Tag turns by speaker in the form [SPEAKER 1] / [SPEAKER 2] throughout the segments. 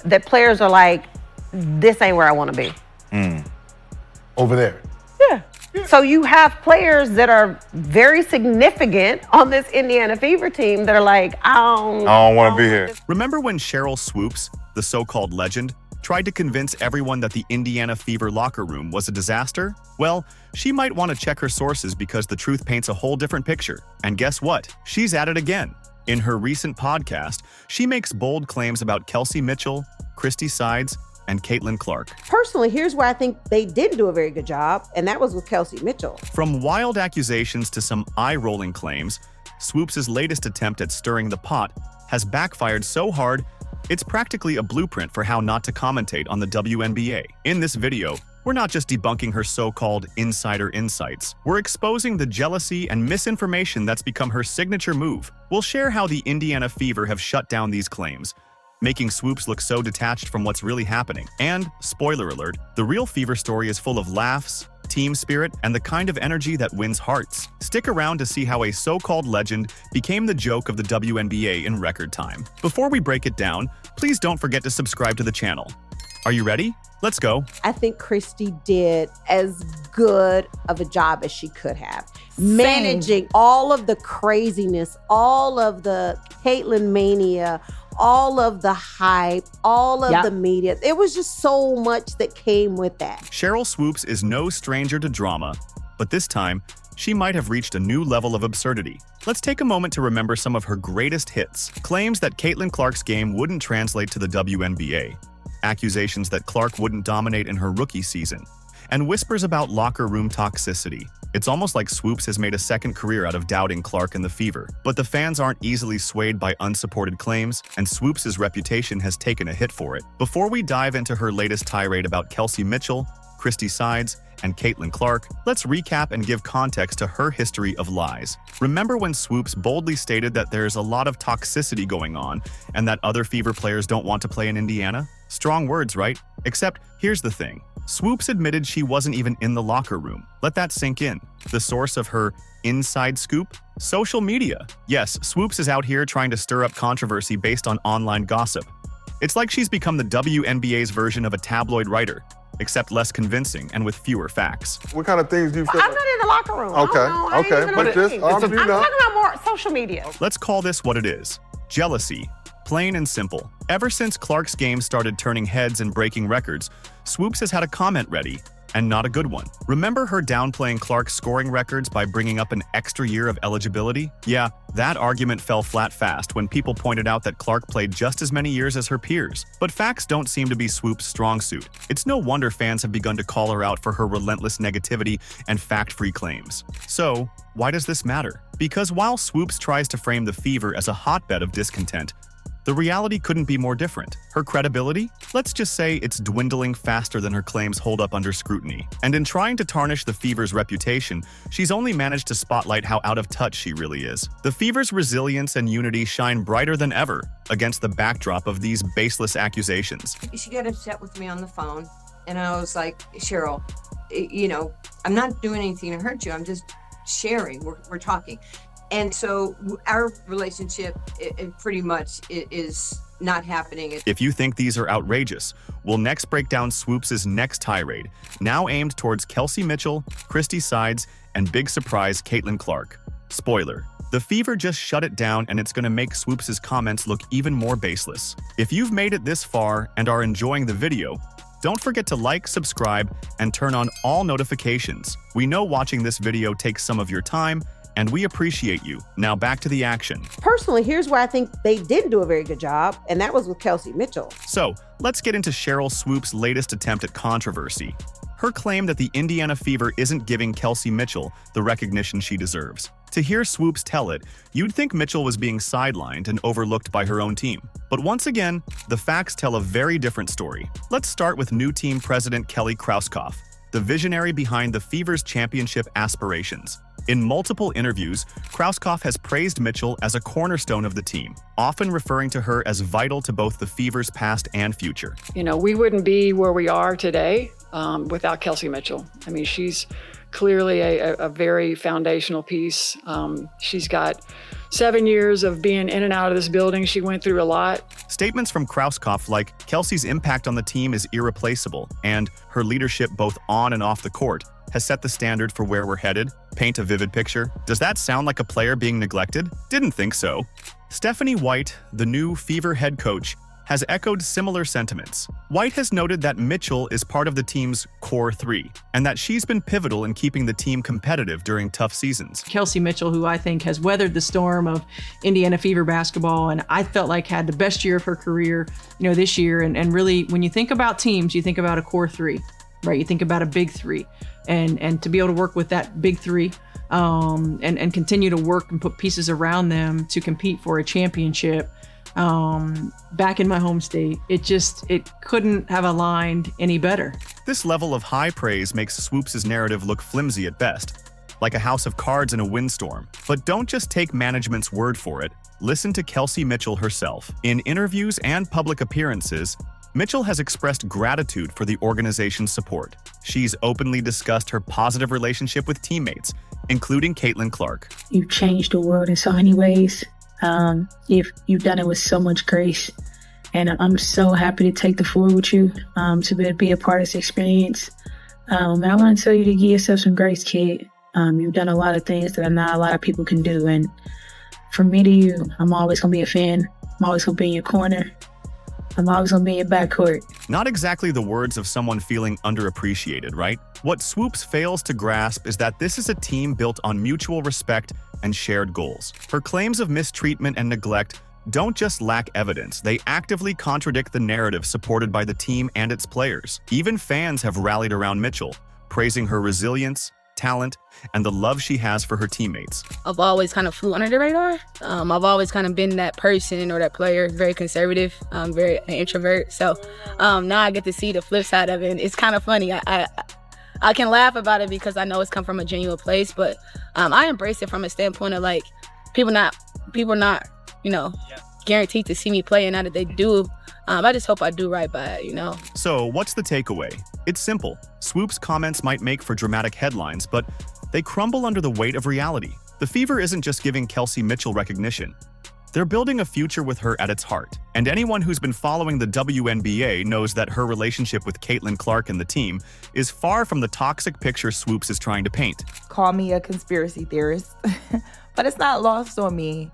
[SPEAKER 1] that players are like, this ain't where I want to be.
[SPEAKER 2] Over there.
[SPEAKER 1] Yeah. So you have players that are very significant on this Indiana Fever team that are like, I
[SPEAKER 2] don't want to be here.
[SPEAKER 3] Remember when Sheryl Swoopes, the so-called legend, tried to convince everyone that the Indiana Fever locker room was a disaster? Well, she might want to check her sources because the truth paints a whole different picture. And guess what? She's at it again. In her recent podcast, she makes bold claims about Kelsey Mitchell, Christy Sides, and Caitlin Clark.
[SPEAKER 1] Personally, here's where I think they didn't do a very good job, and that was with Kelsey Mitchell.
[SPEAKER 3] From wild accusations to some eye-rolling claims, Swoopes' latest attempt at stirring the pot has backfired so hard, it's practically a blueprint for how not to commentate on the WNBA. In this video, we're not just debunking her so-called insider insights. We're exposing the jealousy and misinformation that's become her signature move. We'll share how the Indiana Fever have shut down these claims, making Swoopes look so detached from what's really happening. And, spoiler alert, the real Fever story is full of laughs, team spirit, and the kind of energy that wins hearts. Stick around to see how a so-called legend became the joke of the WNBA in record time. Before we break it down, please don't forget to subscribe to the channel. Are you ready? Let's go.
[SPEAKER 1] I think Christy did as good of a job as she could have. Managing all of the craziness, all of the Caitlin mania, all of the hype, all of the media. It was just so much that came with that.
[SPEAKER 3] Sheryl Swoopes is no stranger to drama, but this time, she might have reached a new level of absurdity. Let's take a moment to remember some of her greatest hits. Claims that Caitlin Clark's game wouldn't translate to the WNBA. Accusations that Clark wouldn't dominate in her rookie season. And whispers about locker room toxicity. It's almost like Swoopes has made a second career out of doubting Clark and the Fever. But the fans aren't easily swayed by unsupported claims, and Swoopes' reputation has taken a hit for it. Before we dive into her latest tirade about Kelsey Mitchell, Christy Sides, and Caitlin Clark, let's recap and give context to her history of lies. Remember when Swoopes boldly stated that there's a lot of toxicity going on and that other Fever players don't want to play in Indiana? Strong words, right? Except, here's the thing. Swoopes admitted she wasn't even in the locker room. Let that sink in. The source of her inside scoop? Social media. Yes, Swoopes is out here trying to stir up controversy based on online gossip. It's like she's become the WNBA's version of a tabloid writer, except less convincing and with fewer facts.
[SPEAKER 2] What kind of things do you feel?
[SPEAKER 1] I'm not in the locker room.
[SPEAKER 2] Okay. But just,
[SPEAKER 1] I'm talking about more social media.
[SPEAKER 3] Let's call this what it is. Jealousy. Plain and simple. Ever since Clark's game started turning heads and breaking records, Swoopes has had a comment ready, and not a good one. Remember her downplaying Clark's scoring records by bringing up an extra year of eligibility? Yeah, that argument fell flat fast when people pointed out that Clark played just as many years as her peers. But facts don't seem to be Swoopes' strong suit. It's no wonder fans have begun to call her out for her relentless negativity and fact-free claims. So, why does this matter? Because while Swoopes tries to frame the Fever as a hotbed of discontent, the reality couldn't be more different. Her credibility? Let's just say it's dwindling faster than her claims hold up under scrutiny. And in trying to tarnish the Fever's reputation, she's only managed to spotlight how out of touch she really is. The Fever's resilience and unity shine brighter than ever against the backdrop of these baseless accusations.
[SPEAKER 4] She got upset with me on the phone, and I was like, Sheryl, you know, I'm not doing anything to hurt you. I'm just sharing. We're talking. And so our relationship it pretty much is not happening.
[SPEAKER 3] If you think these are outrageous, we'll next break down Swoopes' next tirade, now aimed towards Kelsey Mitchell, Christy Sides, and big surprise Caitlin Clark. Spoiler. The Fever just shut it down, and it's going to make Swoopes' comments look even more baseless. If you've made it this far and are enjoying the video, don't forget to like, subscribe, and turn on all notifications. We know watching this video takes some of your time, and we appreciate you. Now back to the action.
[SPEAKER 1] Personally, here's where I think they didn't do a very good job, and that was with Kelsey Mitchell.
[SPEAKER 3] So, let's get into Sheryl Swoopes' latest attempt at controversy. Her claim that the Indiana Fever isn't giving Kelsey Mitchell the recognition she deserves. To hear Swoopes tell it, you'd think Mitchell was being sidelined and overlooked by her own team. But once again, the facts tell a very different story. Let's start with new team president Kelly Krauskopf, the visionary behind the Fever's championship aspirations. In multiple interviews, Krauskopf has praised Mitchell as a cornerstone of the team, often referring to her as vital to both the Fever's past and future.
[SPEAKER 5] You know, we wouldn't be where we are today without Kelsey Mitchell. I mean, she's clearly a very foundational piece. She's got 7 years of being in and out of this building, she went through a lot.
[SPEAKER 3] Statements from Krauskopf like Kelsey's impact on the team is irreplaceable and her leadership both on and off the court has set the standard for where we're headed. Paint a vivid picture. Does that sound like a player being neglected? Didn't think so. Stephanie White, the new Fever head coach, has echoed similar sentiments. White has noted that Mitchell is part of the team's core three, and that she's been pivotal in keeping the team competitive during tough seasons.
[SPEAKER 6] Kelsey Mitchell, who I think has weathered the storm of Indiana Fever basketball, and I felt like had the best year of her career, this year. And really, when you think about teams, you think about a core three, right? You think about a big three, and to be able to work with that big three, and continue to work and put pieces around them to compete for a championship. Back in my home state, it couldn't have aligned any better.
[SPEAKER 3] This level of high praise makes Swoopes' narrative look flimsy at best, like a house of cards in a windstorm. But don't just take management's word for it. Listen to Kelsey Mitchell herself. In interviews and public appearances, Mitchell has expressed gratitude for the organization's support. She's openly discussed her positive relationship with teammates, including Caitlin Clark.
[SPEAKER 7] You've changed the world in so many ways. You've done it with so much grace, and I'm so happy to take the floor with you, to be a part of this experience. I want to tell you to give yourself some grace, kid. You've done a lot of things that not a lot of people can do, and from me to you, I'm always going to be a fan. I'm always going to be in your corner. I'm always going to be in your backcourt.
[SPEAKER 3] Not exactly the words of someone feeling underappreciated, right? What Swoopes fails to grasp is that this is a team built on mutual respect and shared goals. Her claims of mistreatment and neglect don't just lack evidence, they actively contradict the narrative supported by the team and its players. Even fans have rallied around Mitchell, praising her resilience, talent, and the love she has for her teammates.
[SPEAKER 8] I've always kind of flew under the radar. I've always kind of been that person or that player, very conservative, very an introvert. So now I get to see the flip side of it. And it's kind of funny. I can laugh about it because I know it's come from a genuine place, but I embrace it from a standpoint of like people not guaranteed to see me play, and now that they do, I just hope I do right by it,
[SPEAKER 3] So what's the takeaway? It's simple. Swoopes' comments might make for dramatic headlines, but they crumble under the weight of reality. The Fever isn't just giving Kelsey Mitchell recognition. They're building a future with her at its heart. And anyone who's been following the WNBA knows that her relationship with Caitlin Clark and the team is far from the toxic picture Swoopes is trying to paint.
[SPEAKER 9] Call me a conspiracy theorist, but it's not lost on me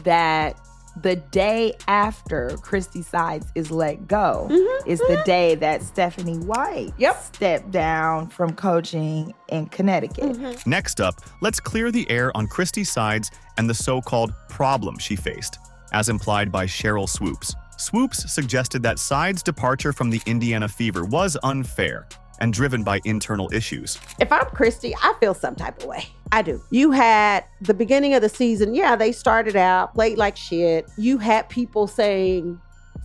[SPEAKER 9] that the day after Christy Sides is let go is the day that Stephanie White stepped down from coaching in Connecticut.
[SPEAKER 3] Next up, let's clear the air on Christy Sides and the so-called problem she faced, as implied by Sheryl Swoopes. Swoopes suggested that Sides' departure from the Indiana Fever was unfair and driven by internal issues.
[SPEAKER 1] If I'm Christy, I feel some type of way. I do. You had the beginning of the season, they started out, played like shit. You had people saying,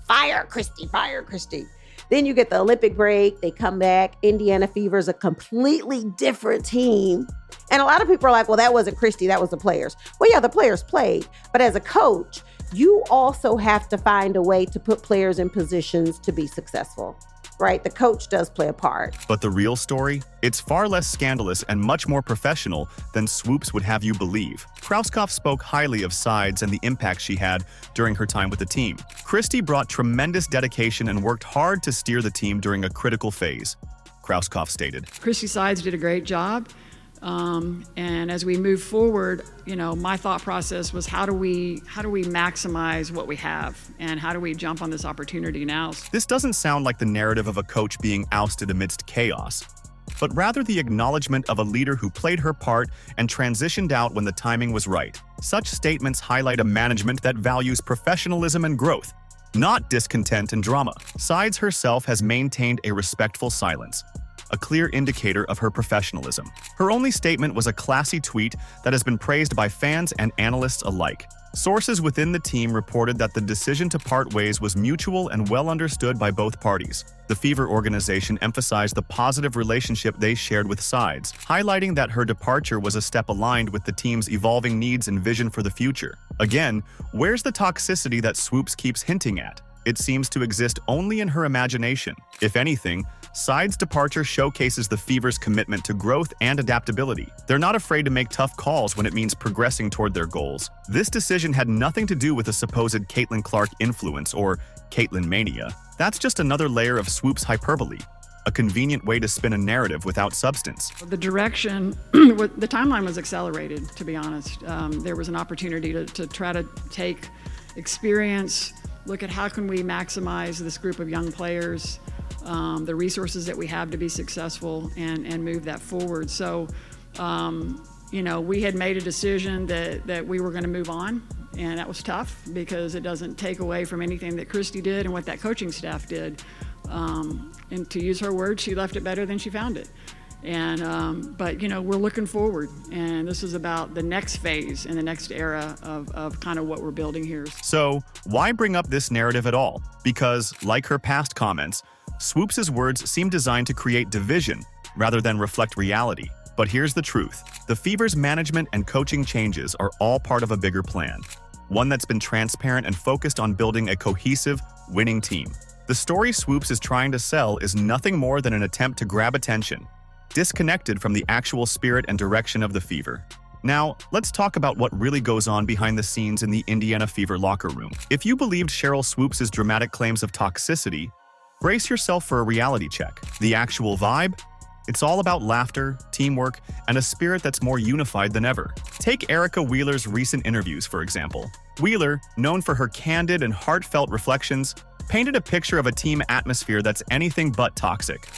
[SPEAKER 1] fire Christy, fire Christy. Then you get the Olympic break, they come back, Indiana Fever is a completely different team. And a lot of people are like, well, that wasn't Christy, that was the players. Well, yeah, the players played, but as a coach, you also have to find a way to put players in positions to be successful. Right? The coach does play a part.
[SPEAKER 3] But the real story? It's far less scandalous and much more professional than Swoopes would have you believe. Krauskopf spoke highly of Sides and the impact she had during her time with the team. Christy brought tremendous dedication and worked hard to steer the team during a critical phase, Krauskopf stated.
[SPEAKER 5] Christy Sides did a great job. And as we move forward, my thought process was how do we maximize what we have, and how do we jump on this opportunity now?
[SPEAKER 3] This doesn't sound like the narrative of a coach being ousted amidst chaos, but rather the acknowledgement of a leader who played her part and transitioned out when the timing was right. Such statements highlight a management that values professionalism and growth, not discontent and drama. Sides herself has maintained a respectful silence, a clear indicator of her professionalism. Her only statement was a classy tweet that has been praised by fans and analysts alike. Sources within the team reported that the decision to part ways was mutual and well understood by both parties. The Fever organization emphasized the positive relationship they shared with Sides, highlighting that her departure was a step aligned with the team's evolving needs and vision for the future. Again, where's the toxicity that Swoopes keeps hinting at? It seems to exist only in her imagination. If anything, Side's departure showcases the Fever's commitment to growth and adaptability. They're not afraid to make tough calls when it means progressing toward their goals. This decision had nothing to do with a supposed Caitlin Clark influence or Caitlin mania. That's just another layer of Swoopes' hyperbole, a convenient way to spin a narrative without substance.
[SPEAKER 5] The direction, the timeline was accelerated, to be honest. There was an opportunity to try to take experience, look at how can we maximize this group of young players, the resources that we have to be successful, and move that forward. So, we had made a decision that we were going to move on, and that was tough because it doesn't take away from anything that Christy did and what that coaching staff did. And to use her words, she left it better than she found it. And but we're looking forward, and this is about the next phase and the next era of kind of what we're building here.
[SPEAKER 3] So why bring up this narrative at all? Because, like her past comments, Swoopes' words seem designed to create division rather than reflect reality. But here's the truth. The Fever's management and coaching changes are all part of a bigger plan, one that's been transparent and focused on building a cohesive, winning team. The story Swoopes is trying to sell is nothing more than an attempt to grab attention, disconnected from the actual spirit and direction of the Fever. Now, let's talk about what really goes on behind the scenes in the Indiana Fever locker room. If you believed Sheryl Swoopes' dramatic claims of toxicity, brace yourself for a reality check. The actual vibe? It's all about laughter, teamwork, and a spirit that's more unified than ever. Take Erica Wheeler's recent interviews, for example. Wheeler, known for her candid and heartfelt reflections, painted a picture of a team atmosphere that's anything but toxic.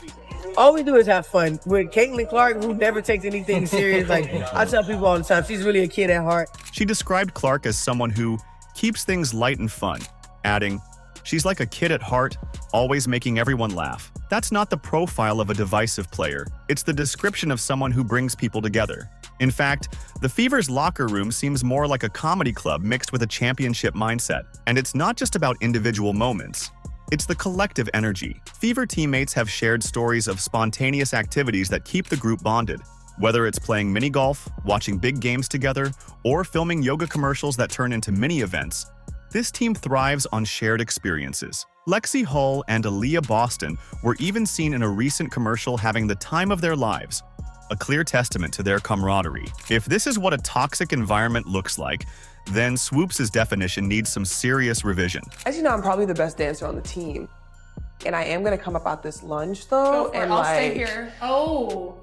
[SPEAKER 10] All we do is have fun. With Caitlin Clark, who never takes anything serious, like I tell people all the time, she's really a kid at heart.
[SPEAKER 3] She described Clark as someone who keeps things light and fun, adding, "She's like a kid at heart, always making everyone laugh." That's not the profile of a divisive player. It's the description of someone who brings people together. In fact, the Fever's locker room seems more like a comedy club mixed with a championship mindset. And it's not just about individual moments. It's the collective energy. Fever teammates have shared stories of spontaneous activities that keep the group bonded. Whether it's playing mini golf, watching big games together, or filming yoga commercials that turn into mini events, this team thrives on shared experiences. Lexi Hull and Aaliyah Boston were even seen in a recent commercial having the time of their lives, a clear testament to their camaraderie. If this is what a toxic environment looks like, then Swoopes' definition needs some serious revision.
[SPEAKER 11] As you know, I'm probably the best dancer on the team. And I am gonna come up out this lunge though. And
[SPEAKER 12] I'll stay here. Oh.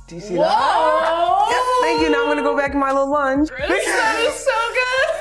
[SPEAKER 11] Do you see that? Yep, thank you. Now I'm gonna go back in my little lunge.
[SPEAKER 12] That is so good.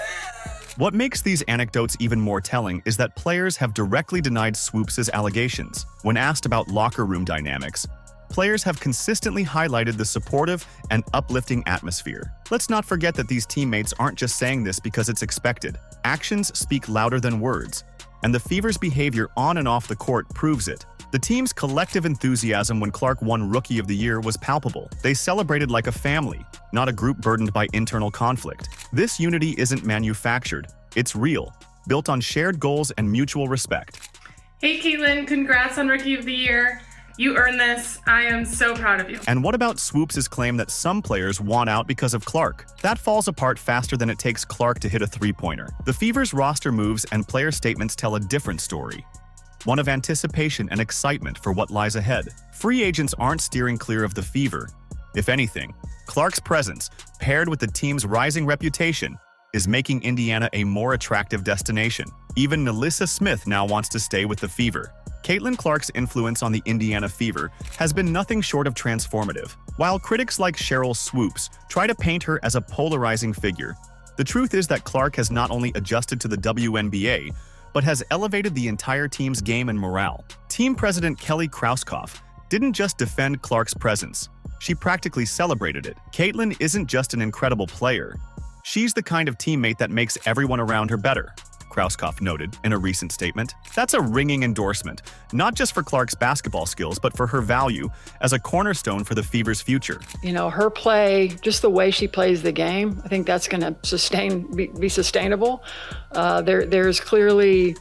[SPEAKER 3] What makes these anecdotes even more telling is that players have directly denied Swoopes' allegations. When asked about locker room dynamics, players have consistently highlighted the supportive and uplifting atmosphere. Let's not forget that these teammates aren't just saying this because it's expected. Actions speak louder than words, and the Fever's behavior on and off the court proves it. The team's collective enthusiasm when Clark won Rookie of the Year was palpable. They celebrated like a family, not a group burdened by internal conflict. This unity isn't manufactured, it's real, built on shared goals and mutual respect.
[SPEAKER 12] Hey Caitlin, congrats on Rookie of the Year. You earned this. I am so proud of you.
[SPEAKER 3] And what about Swoopes' claim that some players want out because of Clark? That falls apart faster than it takes Clark to hit a three-pointer. The Fever's roster moves and player statements tell a different story, one of anticipation and excitement for what lies ahead. Free agents aren't steering clear of the Fever. If anything, Clark's presence, paired with the team's rising reputation, is making Indiana a more attractive destination. Even Nalissa Smith now wants to stay with the Fever. Caitlin Clark's influence on the Indiana Fever has been nothing short of transformative. While critics like Sheryl Swoopes try to paint her as a polarizing figure, the truth is that Clark has not only adjusted to the WNBA, but has elevated the entire team's game and morale. Team president Kelly Krauskopf didn't just defend Clark's presence, she practically celebrated it. Caitlin isn't just an incredible player, she's the kind of teammate that makes everyone around her better, Krauskopf noted in a recent statement. That's a ringing endorsement, not just for Clark's basketball skills, but for her value as a cornerstone for the Fever's future.
[SPEAKER 5] Her play, just the way she plays the game, I think that's going to be sustainable. There's clearly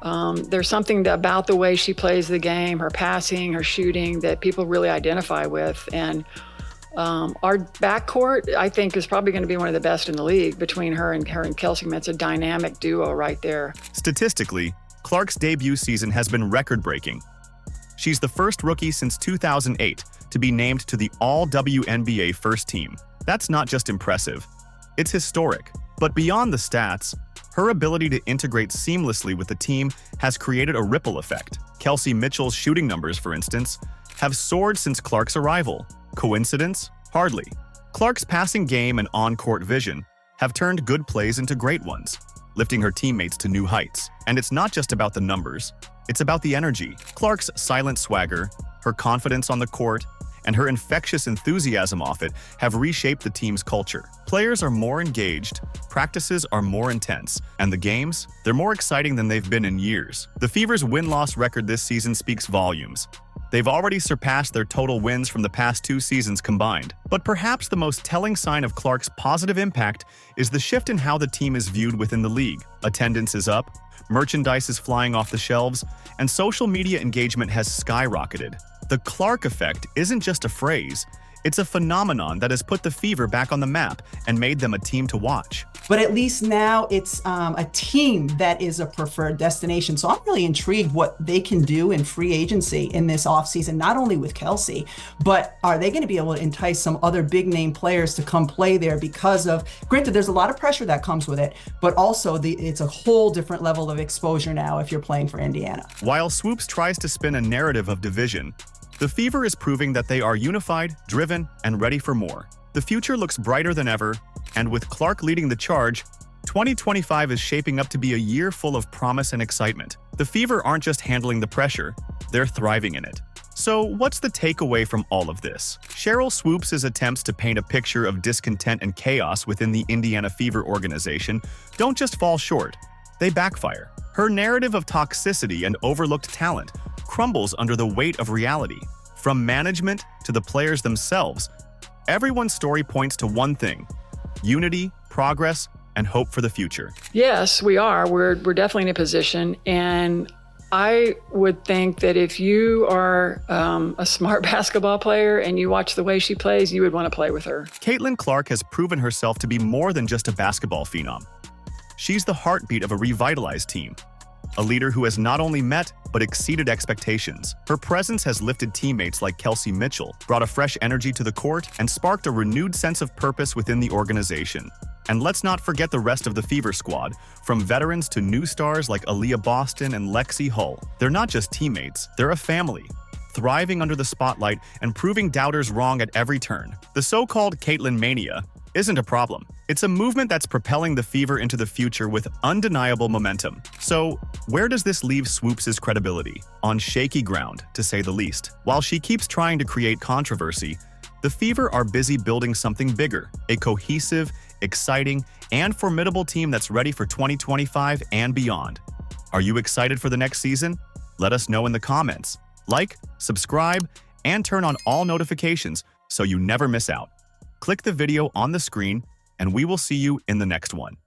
[SPEAKER 5] there's something about the way she plays the game, her passing, her shooting, that people really identify with. And our backcourt, I think, is probably going to be one of the best in the league between her and Kelsey. It's a dynamic duo right there.
[SPEAKER 3] Statistically, Clark's debut season has been record-breaking. She's the first rookie since 2008 to be named to the All-WNBA first team. That's not just impressive, it's historic. But beyond the stats, her ability to integrate seamlessly with the team has created a ripple effect. Kelsey Mitchell's shooting numbers, for instance, have soared since Clark's arrival. Coincidence? Hardly. Clark's passing game and on-court vision have turned good plays into great ones, lifting her teammates to new heights. And it's not just about the numbers, it's about the energy. Clark's silent swagger, her confidence on the court, and her infectious enthusiasm off it have reshaped the team's culture. Players are more engaged, practices are more intense, and the games, they're more exciting than they've been in years. The Fever's win-loss record this season speaks volumes. They've already surpassed their total wins from the past 2 seasons combined. But perhaps the most telling sign of Clark's positive impact is the shift in how the team is viewed within the league. Attendance is up, merchandise is flying off the shelves, and social media engagement has skyrocketed. The Clark effect isn't just a phrase, it's a phenomenon that has put the Fever back on the map and made them a team to watch.
[SPEAKER 13] But at least now it's a team that is a preferred destination. So I'm really intrigued what they can do in free agency in this offseason, not only with Kelsey, but are they going to be able to entice some other big name players to come play there because of, granted, there's a lot of pressure that comes with it, but also it's a whole different level of exposure now if you're playing for Indiana.
[SPEAKER 3] While Swoopes tries to spin a narrative of division, the Fever is proving that they are unified, driven, and ready for more. The future looks brighter than ever, and with Clark leading the charge, 2025 is shaping up to be a year full of promise and excitement. The Fever aren't just handling the pressure, they're thriving in it. So what's the takeaway from all of this? Sheryl Swoopes' attempts to paint a picture of discontent and chaos within the Indiana Fever organization don't just fall short, they backfire. Her narrative of toxicity and overlooked talent crumbles under the weight of reality. From management to the players themselves, everyone's story points to one thing: unity, progress, and hope for the future.
[SPEAKER 5] Yes, we are. We're definitely in a position, and I would think that if you are a smart basketball player and you watch the way she plays, you would want to play with her.
[SPEAKER 3] Caitlin Clark has proven herself to be more than just a basketball phenom. She's the heartbeat of a revitalized team, a leader who has not only met but exceeded expectations. Her presence has lifted teammates like Kelsey Mitchell, brought a fresh energy to the court, and sparked a renewed sense of purpose within the organization. And let's not forget the rest of the Fever squad, from veterans to new stars like Aaliyah Boston and Lexi Hull. They're not just teammates, they're a family, thriving under the spotlight and proving doubters wrong at every turn. The so-called Caitlin mania isn't a problem. It's a movement that's propelling the Fever into the future with undeniable momentum. So, where does this leave Swoopes' credibility? On shaky ground, to say the least. While she keeps trying to create controversy, the Fever are busy building something bigger, a cohesive, exciting, and formidable team that's ready for 2025 and beyond. Are you excited for the next season? Let us know in the comments. Like, subscribe, and turn on all notifications so you never miss out. Click the video on the screen, and we will see you in the next one.